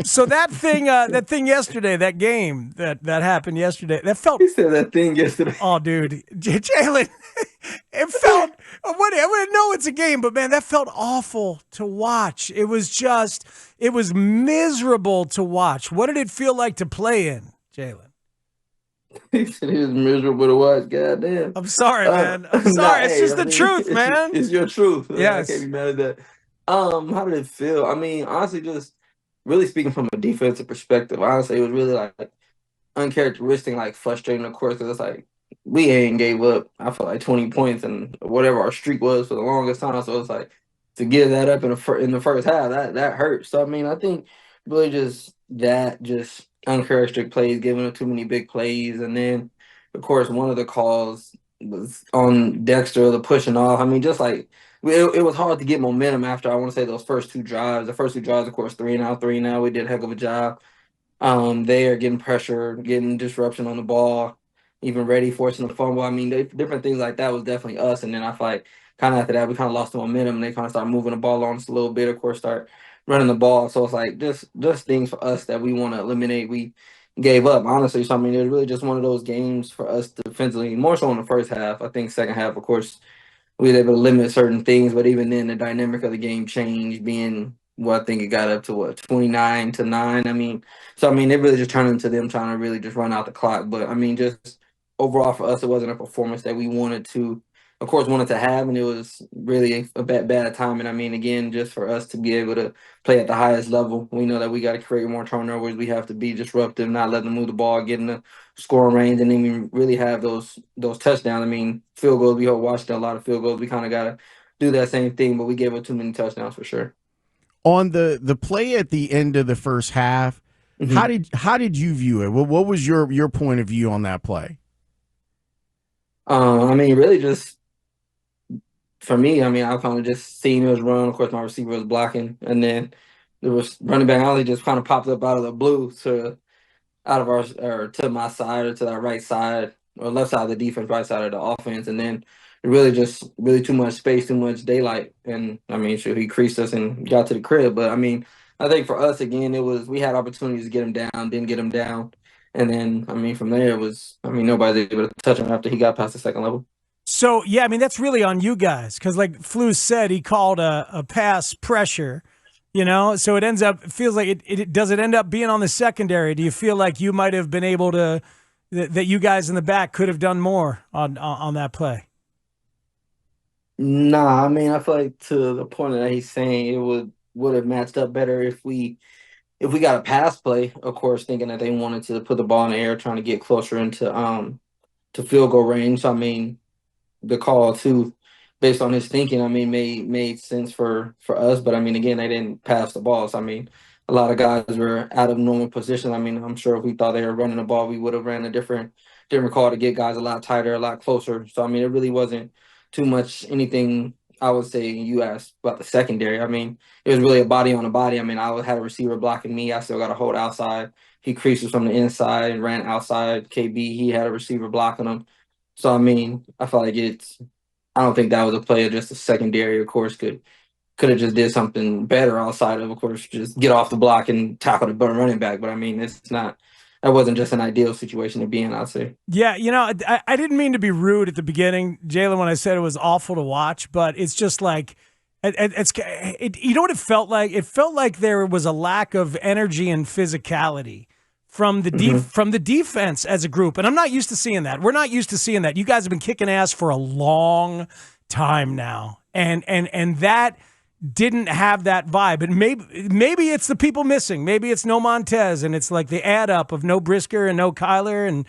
So that thing yesterday, that game that happened yesterday, that felt. He said that thing yesterday. Oh, dude, Jalen, it felt. I wouldn't know it's a game, but man, that felt awful to watch. It was miserable to watch. What did it feel like to play in, Jalen? He said he was miserable to watch. Goddamn. I'm sorry, man. I'm Nah, sorry. It's hey, just I the mean, truth, man. it's your truth. I can't be Yes. mad at that. How did it feel? I mean, honestly, just really speaking from a defensive perspective, honestly, it was really like uncharacteristic, like frustrating, of course, because it's like we ain't gave up. I feel like 20 points and whatever our streak was for the longest time. So it's like to give that up in the first half, that hurts. So I mean, I think really just uncharacteristic plays, giving up too many big plays, and then of course one of the calls was on Dexter, the pushing off. I mean, just like it was hard to get momentum after I want to say those first two drives. The first two drives, of course, three and out, three now. We did a heck of a job they are getting pressure, getting disruption on the ball, even ready forcing the fumble. I mean, different things like that was definitely us. And then I feel like kind of after that, we kind of lost the momentum. They kind of started moving the ball on us a little bit. Of course, start running the ball. So it's like just things for us that we want to eliminate. We gave up honestly. So I mean, it was really just one of those games for us defensively, more so in the first half. I think second half, of course, we were able to limit certain things, but even then, the dynamic of the game changed. Being well, I think it got up to 29-9. I mean, so I mean, it really just turned into them trying to really just run out the clock. But I mean, just overall for us, it wasn't a performance that we wanted to, of course, wanted to have, and it was really a bad time. And I mean, again, just for us to be able to play at the highest level, we know that we got to create more turnovers. We have to be disruptive, not let them move the ball, get in the scoring range, and then we really have those touchdowns. I mean, field goals. We watched a lot of field goals. We kind of got to do that same thing, but we gave up too many touchdowns for sure. On the play at the end of the first half, Mhm. how did you view it? What was your point of view on that play? I mean, really just for me, I mean, I kind of just seen it was run. Of course, my receiver was blocking, and then there was running back alley just kind of popped up out of the blue to out of our or to my side or to that right side or left side of the defense, right side of the offense, and then really just really too much space, too much daylight, and I mean, sure he creased us and got to the crib, but I mean, I think for us again, it was we had opportunities to get him down, didn't get him down, and then I mean from there it was I mean nobody's able to touch him after he got past the second level. So yeah, I mean that's really on you guys because, like Flu said, he called a pass pressure. So it ends up it feels like it does it end up being on the secondary? Do you feel like you might have been able to that you guys in the back could have done more on that play? Nah, I mean I feel like to the point that he's saying it would have matched up better if we got a pass play, of course, thinking that they wanted to put the ball in the air, trying to get closer into to field goal range. So, I mean, the call too, based on his thinking, I mean, made sense for us. But I mean, again, they didn't pass the ball. So I mean, a lot of guys were out of normal position. I mean, I'm sure if we thought they were running the ball, we would have ran a different call to get guys a lot tighter, a lot closer. So I mean, it really wasn't too much anything. I would say you asked about the secondary. I mean, it was really a body on a body. I mean, had a receiver blocking me. I still got to hold outside. He creases from the inside and ran outside. KB, he had a receiver blocking him. So I mean, I feel like I don't think that was a play of just a secondary. Of course, could have just did something better outside of course, just get off the block and tackle the running back. But I mean, it's not. That wasn't just an ideal situation to be in. I'd say. Yeah, I didn't mean to be rude at the beginning, Jalen, when I said it was awful to watch, but it's just like you know what it felt like? It felt like there was a lack of energy and physicality from Hmm. from the defense as a group, and I'm not used to seeing that. We're not used to seeing that. You guys have been kicking ass for a long time now, and that didn't have that vibe. And maybe it's the people missing. Maybe it's no Montez, and it's like the add up of no Brisker and no Kyler and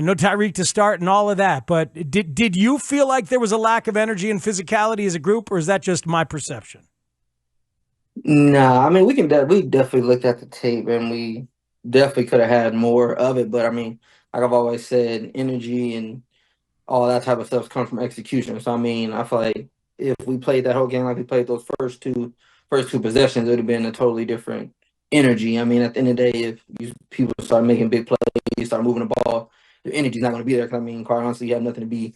no Tyreek to start and all of that. But did you feel like there was a lack of energy and physicality as a group, or is that just my perception? Nah, I mean we definitely looked at the tape and we definitely could have had more of it. But I mean, like I've always said, energy and all that type of stuff comes from execution. So I mean, I feel like if we played that whole game like we played those first two possessions, it would have been a totally different energy. I mean, at the end of the day, if people start making big plays, start moving the ball, your energy's not going to be there. 'Cause I mean, quite honestly, you have nothing to be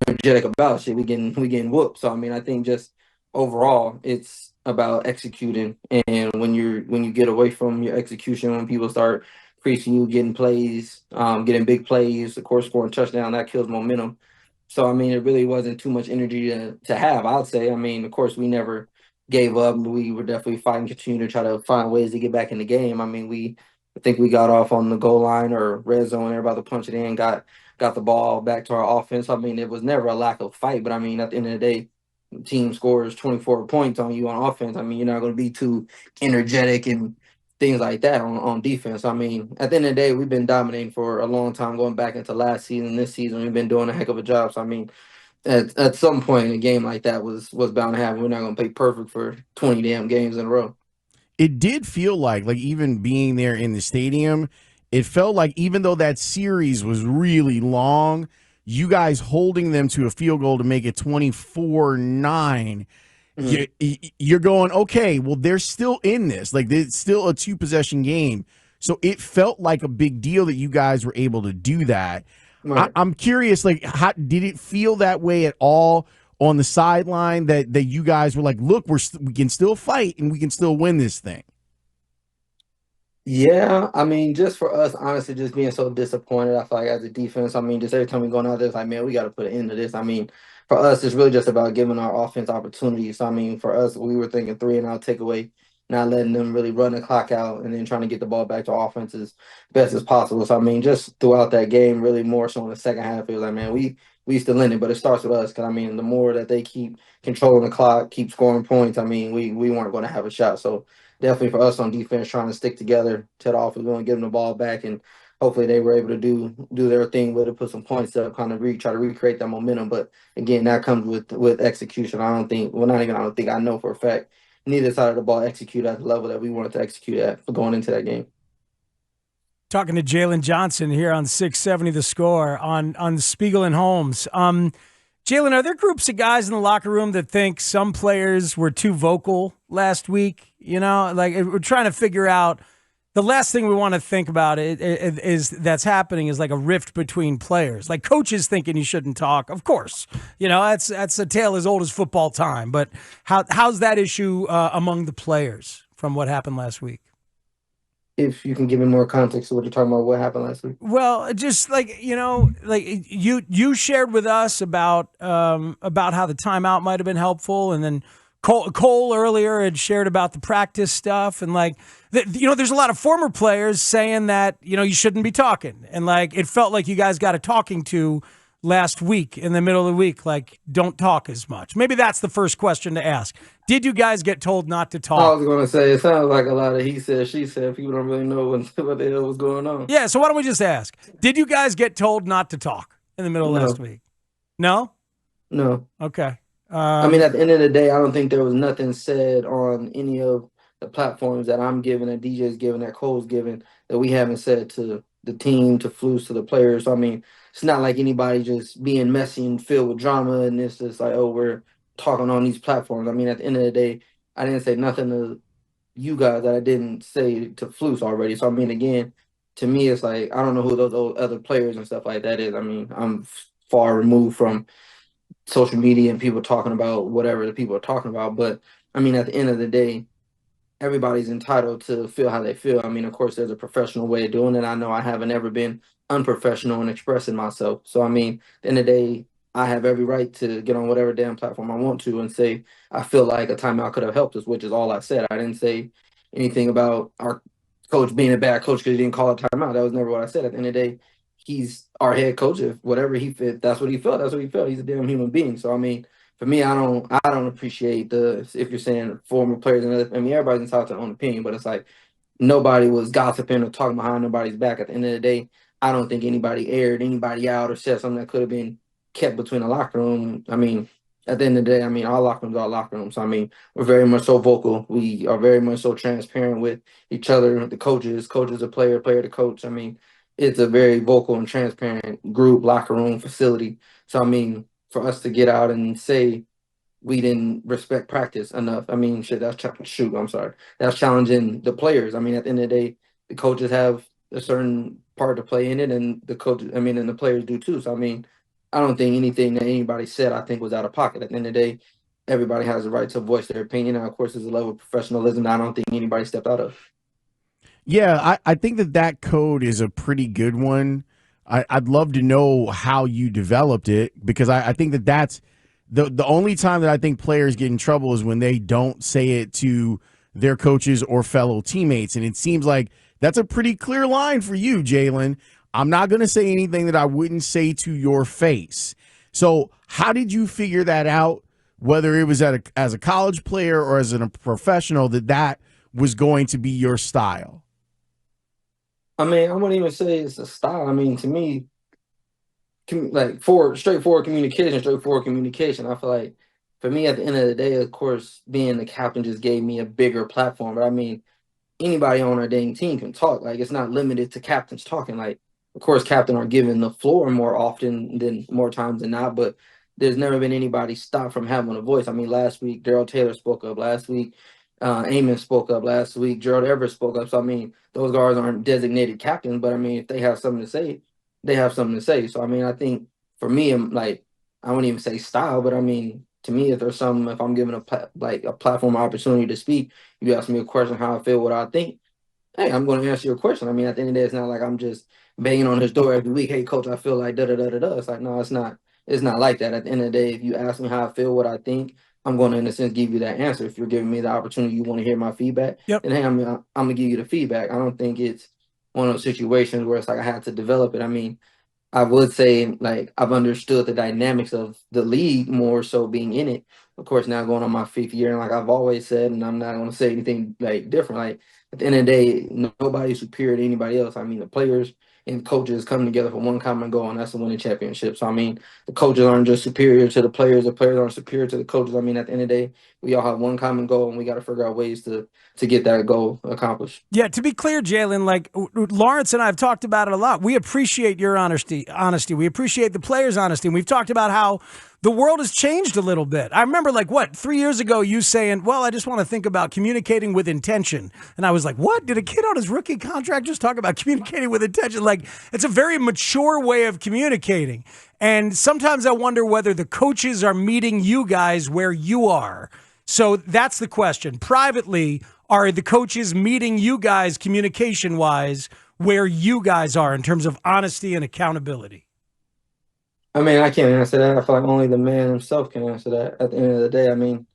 energetic about. Shit, we getting whooped. So I mean, I think just overall, about executing. And when you get away from your execution, when people start creasing you, getting plays, getting big plays, of course, scoring touchdown, that kills momentum. So I mean, it really wasn't too much energy to have, I'd say. I mean, of course, we never gave up. We were definitely fighting, continue to try to find ways to get back in the game. I mean, I think we got off on the goal line or red zone, everybody to punch it in, got the ball back to our offense. I mean, it was never a lack of fight, but I mean, at the end of the day, the team scores 24 points on you on offense. I mean, you're not going to be too energetic and things like that on defense. I mean, at the end of the day, we've been dominating for a long time, going back into last season, this season, we've been doing a heck of a job. So I mean, at some point, a game like that was bound to happen. We're not going to play perfect for 20 damn games in a row. It did feel like even being there in the stadium, it felt like even though that series was really long, you guys holding them to a field goal to make it 24-9, you're going, okay, well, they're still in this. Like, it's still a 2-possession game. So it felt like a big deal that you guys were able to do that. Right. I'm curious, like, how did it feel that way at all on the sideline that you guys were like, look, we can still fight and we can still win this thing? Yeah, I mean, just for us, honestly, just being so disappointed, I feel like as a defense, I mean, just every time we going out there, it's like, man, we got to put an end to this. I mean, for us, it's really just about giving our offense opportunities. So, I mean, for us, we were thinking 3-and-out takeaway, not letting them really run the clock out, and then trying to get the ball back to offense as best as possible. So, I mean, just throughout that game, really more so in the second half, it was like, man, we still in it, but it starts with us. Because, I mean, the more that they keep controlling the clock, keep scoring points, I mean, we weren't going to have a shot. So, definitely for us on defense, trying to stick together. Ted off is going to give them the ball back, and hopefully they were able to do their thing with it, put some points up, kind of try to recreate that momentum. But again, that comes with execution. I don't think I know for a fact neither side of the ball execute at the level that we wanted to execute at for going into that game. Talking to Jaylon Johnson here on 670 The Score on Spiegel and Holmes. Jaylon, are there groups of guys in the locker room that think some players were too vocal last week? You know, like we're trying to figure out the last thing we want to think about is that's happening is like a rift between players. Like coaches thinking you shouldn't talk. Of course, you know, that's a tale as old as football time. But how's that issue among the players from what happened last week? If you can give me more context to what you're talking about, what happened last week? Well, just like, you know, like you shared with us about how the timeout might have been helpful, and then Cole earlier had shared about the practice stuff, and like you know, there's a lot of former players saying that, you know, you shouldn't be talking, and like it felt like you guys got a talking to last week in the middle of the week, like don't talk as much. Maybe that's the first question to ask. Did you guys get told not to talk? I was going to say, it sounds like a lot of he said, she said. People don't really know what the hell was going on. Yeah, so why don't we just ask? Did you guys get told not to talk in the middle of last week? No? No. Okay. I mean, at the end of the day, I don't think there was nothing said on any of the platforms that I'm giving, that DJ's giving, that Cole's giving, that we haven't said to the team, to Flus, to the players. So, I mean, it's not like anybody just being messy and filled with drama, and it's just like, oh, we're talking on these platforms. I mean, at the end of the day, I didn't say nothing to you guys that I didn't say to Flus already. So, I mean, again, to me, it's like, I don't know who those other players and stuff like that is. I mean, I'm far removed from social media and people talking about whatever the people are talking about. But I mean, at the end of the day, everybody's entitled to feel how they feel. I mean, of course, there's a professional way of doing it. I know I haven't ever been unprofessional in expressing myself. So, I mean, at the end of the day, I have every right to get on whatever damn platform I want to and say, I feel like a timeout could have helped us, which is all I said. I didn't say anything about our coach being a bad coach because he didn't call a timeout. That was never what I said. At the end of the day, he's our head coach. If whatever he fit, that's what he felt. That's what he felt. He's a damn human being. So I mean, for me, I don't appreciate the if you're saying former players and other. I mean, everybody's entitled to their own opinion, but it's like nobody was gossiping or talking behind nobody's back. At the end of the day, I don't think anybody aired anybody out or said something that could have been kept between the locker room. I mean, at the end of the day, I mean, our locker rooms are our locker rooms. So, I mean, we're very much so vocal. We are very much so transparent with each other, the coaches, a player, player to coach. I mean, it's a very vocal and transparent group, locker room, facility. So, I mean, for us to get out and say we didn't respect practice enough, I mean, shit, I'm sorry. That's challenging the players. I mean, at the end of the day, the coaches have a certain part to play in it, and the players do too. So, I mean, I don't think anything that anybody said, I think, was out of pocket. At the end of the day, everybody has the right to voice their opinion. And of course, there's a level of professionalism that I don't think anybody stepped out of. Yeah, I think that code is a pretty good one. I'd love to know how you developed it, because I think that's the only time that I think players get in trouble is when they don't say it to their coaches or fellow teammates. And it seems like that's a pretty clear line for you, Jaylon. I'm not going to say anything that I wouldn't say to your face. So how did you figure that out, whether it was as a college player or as a professional, that was going to be your style? I mean, I wouldn't even say it's a style. I mean, to me, like straightforward communication. I feel like for me, at the end of the day, of course, being the captain just gave me a bigger platform. But I mean, anybody on our dang team can talk. Like, it's not limited to captains talking. Like, of course, captain are given the floor more times than not, but there's never been anybody stopped from having a voice. I mean, last week, Daryl Taylor spoke up. Last week, Amon spoke up. Last week, Gerald Everett spoke up. So, I mean, those guys aren't designated captains, but I mean, if they have something to say, they have something to say. So, I mean, I think for me, I'm like, I wouldn't even say style, but I mean, to me, if I'm given a platform opportunity to speak, you ask me a question, how I feel, what I think. Hey, I'm going to answer your question. I mean, at the end of the day, it's not like I'm just banging on his door every week. Hey, coach, I feel like da da da da da. It's like, no, it's not. It's not like that. At the end of the day, if you ask me how I feel, what I think, I'm going to, in a sense, give you that answer. If you're giving me the opportunity, you want to hear my feedback, Yep. then hey, I'm going to give you the feedback. I don't think it's one of those situations where it's like I had to develop it. I mean, I would say, like, I've understood the dynamics of the league more so being in it. Of course, now going on my 5th year, and like I've always said, and I'm not going to say anything like different. Like, at the end of the day, nobody's superior to anybody else. I mean, the players and coaches come together for one common goal, and that's to win a championship. So, I mean, the coaches aren't just superior to the players aren't superior to the coaches. I mean, at the end of the day, we all have one common goal, and we got to figure out ways to get that goal accomplished. Yeah, to be clear, Jaylon, like Lawrence and I have talked about it a lot. We appreciate your honesty. We appreciate the players' honesty. And we've talked about how the world has changed a little bit. I remember, 3 years ago, you saying, well, I just want to think about communicating with intention. And I was like, what? Did a kid on his rookie contract just talk about communicating with intention? Like, it's a very mature way of communicating. And sometimes I wonder whether the coaches are meeting you guys where you are. So that's the question. Privately, are the coaches meeting you guys communication-wise where you guys are in terms of honesty and accountability? I mean, I can't answer that. I feel like only the man himself can answer that at the end of the day. I mean,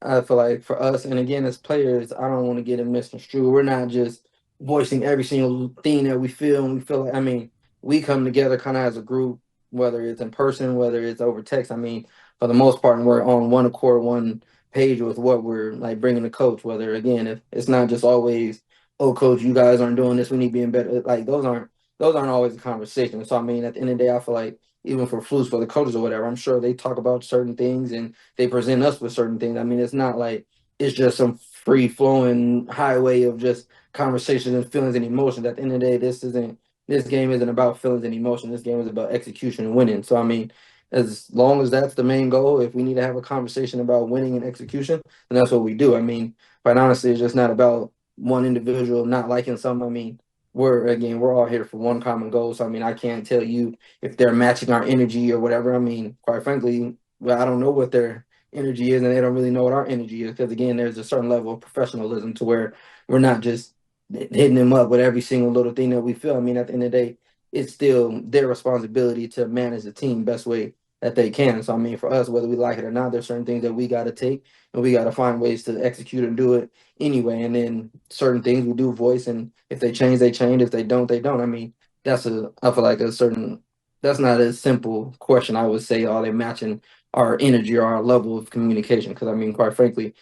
I feel like for us, and again, as players, I don't want to get it misconstrued. We're not just voicing every single thing that we feel, and we feel like, I mean, we come together kind of as a group, whether it's in person, whether it's over text. I mean, for the most part, we're on one accord, one page with what we're like bringing the coach. Whether, again, if it's not just always, oh, coach, you guys aren't doing this, we need to be in better. Like, those aren't always the conversations. So I mean, at the end of the day, I feel like even for flus for the coaches or whatever, I'm sure they talk about certain things and they present us with certain things. I mean, it's not like it's just some free flowing highway of just conversations and feelings and emotions. At the end of the day, this game isn't about feelings and emotion. This game is about execution and winning. So I mean, as long as that's the main goal, if we need to have a conversation about winning and execution, then that's what we do. I mean, quite honestly, it's just not about one individual not liking something. I mean, we're all here for one common goal. So I mean, I can't tell you if they're matching our energy or whatever. I mean, quite frankly, well, I don't know what their energy is, and they don't really know what our energy is. Because again, there's a certain level of professionalism to where we're not just hitting them up with every single little thing that we feel. I mean, at the end of the day, it's still their responsibility to manage the team best way that they can. So I mean, for us, whether we like it or not, there's certain things that we got to take, and we got to find ways to execute and do it anyway. And then certain things we do voice, and if they change, they change. If they don't, they don't. I mean, I feel like that's not a simple question. I would say, are they matching our energy or our level of communication? Because I mean, quite frankly,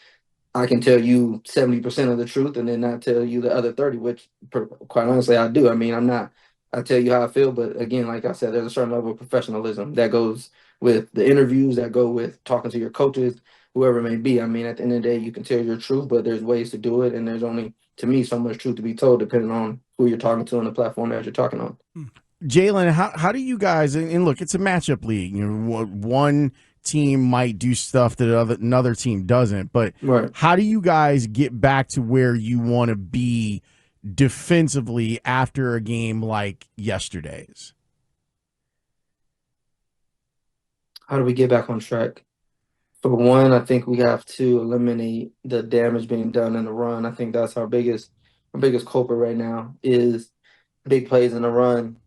I can tell you 70% of the truth and then not tell you the other 30, which quite honestly I do. I mean, I tell you how I feel, but again, like I said, there's a certain level of professionalism that goes with the interviews, that go with talking to your coaches, whoever it may be. I mean, at the end of the day, you can tell your truth, but there's ways to do it. And there's only, to me, so much truth to be told, depending on who you're talking to and the platform that you're talking on. Jaylon, how do you guys, and look, it's a matchup league. You know, one team might do stuff that another team doesn't, but Right. how do you guys get back to where you want to be defensively after a game like yesterday's? How do we get back on track? For one, I think we have to eliminate the damage being done in the run. I think that's our biggest culprit right now is big plays in the run,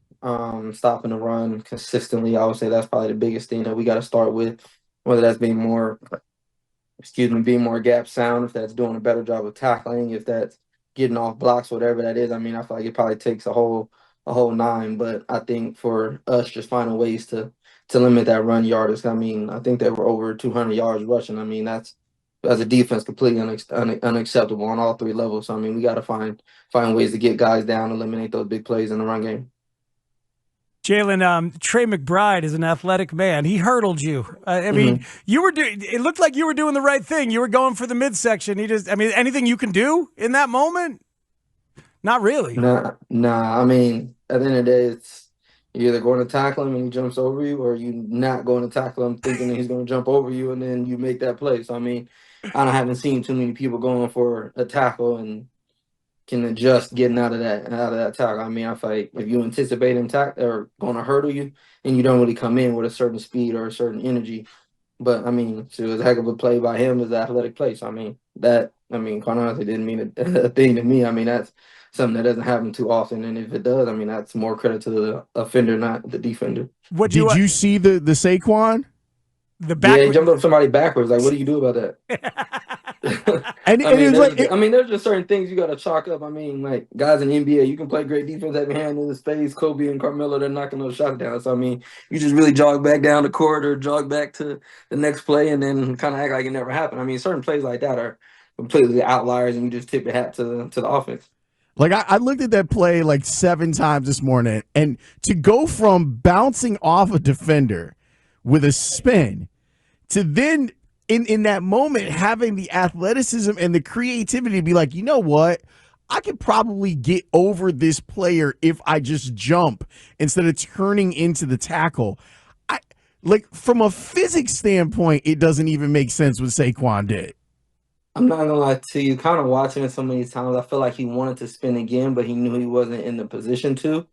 stopping the run consistently. I would say that's probably the biggest thing that we got to start with, whether that's being more gap sound, if that's doing a better job of tackling, if that's getting off blocks, whatever that is. I mean, I feel like it probably takes a whole nine, but I think for us just finding ways to limit that run yardage. I mean, I think they were over 200 yards rushing. I mean, that's as a defense completely unacceptable on all three levels. So I mean, we got to find ways to get guys down, eliminate those big plays in the run game. Jaylon, Trey McBride is an athletic man. He hurdled you. I mean, you were. It looked like you were doing the right thing. You were going for the midsection. I mean, anything you can do in that moment? Not really. Nah. I mean, at the end of the day, it's you're either going to tackle him and he jumps over you, or you not going to tackle him thinking that he's going to jump over you, and then you make that play. So I mean, haven't seen too many people going for a tackle and can adjust getting out of that tackle. I mean, I feel like if you anticipate him or going to hurdle you, and you don't really come in with a certain speed or a certain energy. But I mean, so it was a heck of a play by him. It was an athletic play. So I mean, quite honestly, didn't mean a thing to me. I mean, that's something that doesn't happen too often, and if it does, I mean, that's more credit to the offender, not the defender. Did you see the Saquon? Yeah, he jumped up somebody backwards. Like, what do you do about that? I mean, there's just certain things you got to chalk up. I mean, like guys in the NBA, you can play great defense, have your hand in his face. Kobe and Carmelo, they're knocking those shots down. So I mean, you just really jog back down the court or jog back to the next play, and then kind of act like it never happened. I mean, certain plays like that are completely outliers, and you just tip your hat to the offense. Like I looked at that play like 7 times this morning, and to go from bouncing off a defender with a spin to then in that moment having the athleticism and the creativity to be like, you know what? I could probably get over this player if I just jump instead of turning into the tackle. Like from a physics standpoint, it doesn't even make sense what Saquon did. I'm not gonna lie to you, kind of watching it so many times, I feel like he wanted to spin again, but he knew he wasn't in the position to.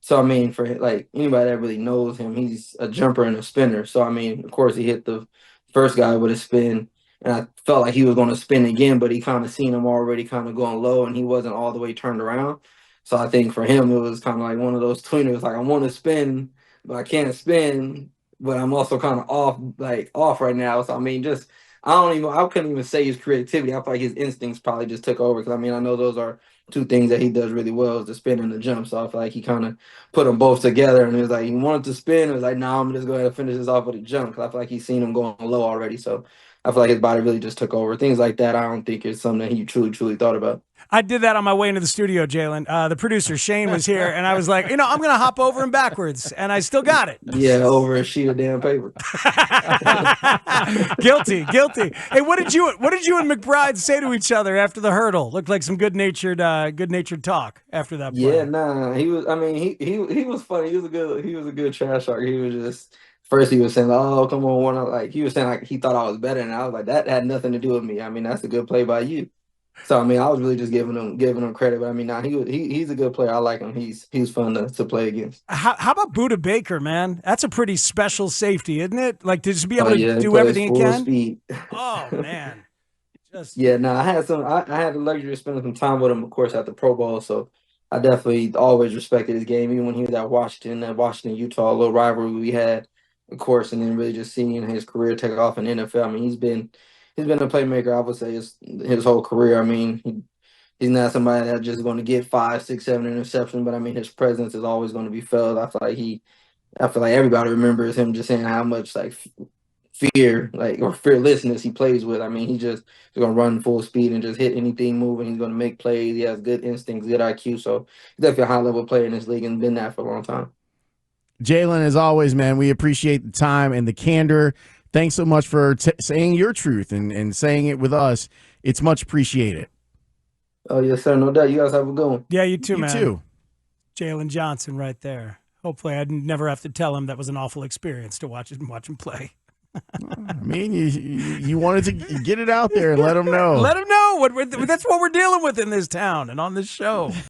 So I mean, for like anybody that really knows him, he's a jumper and a spinner. So I mean, of course, he hit the first guy with a spin, and I felt like he was going to spin again, but he kind of seen him already kind of going low, and he wasn't all the way turned around. So I think for him, it was kind of like one of those tweeners, like I want to spin, but I can't spin, but I'm also kind of off right now. So I mean, just I couldn't even say his creativity. I feel like his instincts probably just took over because I mean, I know those are two things that he does really well is the spin and the jump. So I feel like he kind of put them both together, and it was like he wanted to spin. It was like, nah, I'm just going to finish this off with a jump because I feel like he's seen him going low already. So I feel like his body really just took over. Things like that, I don't think is something that he truly thought about. I did that on my way into the studio, Jaylon. The producer, Shane, was here, and I was like, I'm going to hop over him backwards, and I still got it. Yeah, over a sheet of damn paper. Guilty. Hey, what did you and McBride say to each other after the hurdle? Looked like some good-natured talk after that play. Yeah, nah, he was. I mean, he was funny. He was a good trash talker. He was just. First, he was saying, "Oh, come on, like he was saying, like he thought I was better," and I was like, "That had nothing to do with me. I mean, that's a good play by you." So I mean, I was really just giving him credit. But I mean, he's a good player. I like him. He's fun to play against. How about Budda Baker, man? That's a pretty special safety, isn't it? Like to just be able to do everything he can. Speed. Oh man, I had the luxury of spending some time with him, of course, at the Pro Bowl. So I definitely always respected his game, even when he was at Washington, Utah, a little rivalry we had. Of course, and then really just seeing his career take off in the NFL. I mean, he's been a playmaker, I would say, his whole career. I mean, he's not somebody that's just going to get 5, 6, 7 interceptions, but I mean, his presence is always going to be felt. I feel like everybody remembers him just saying how much like fear, like or fearlessness he plays with. I mean, he's going to run full speed and just hit anything moving. He's going to make plays. He has good instincts, good IQ. So he's definitely a high level player in this league and been that for a long time. Jaylon, as always, man, we appreciate the time and the candor. Thanks so much for saying your truth and saying it with us. It's much appreciated. Oh, yes, sir. No doubt. You guys have a good one. Yeah, you too, man. You too. Jaylon Johnson right there. Hopefully I'd never have to tell him that was an awful experience to watch him play. I mean, you wanted to get it out there and let him know. Let him know. That's what we're dealing with in this town and on this show.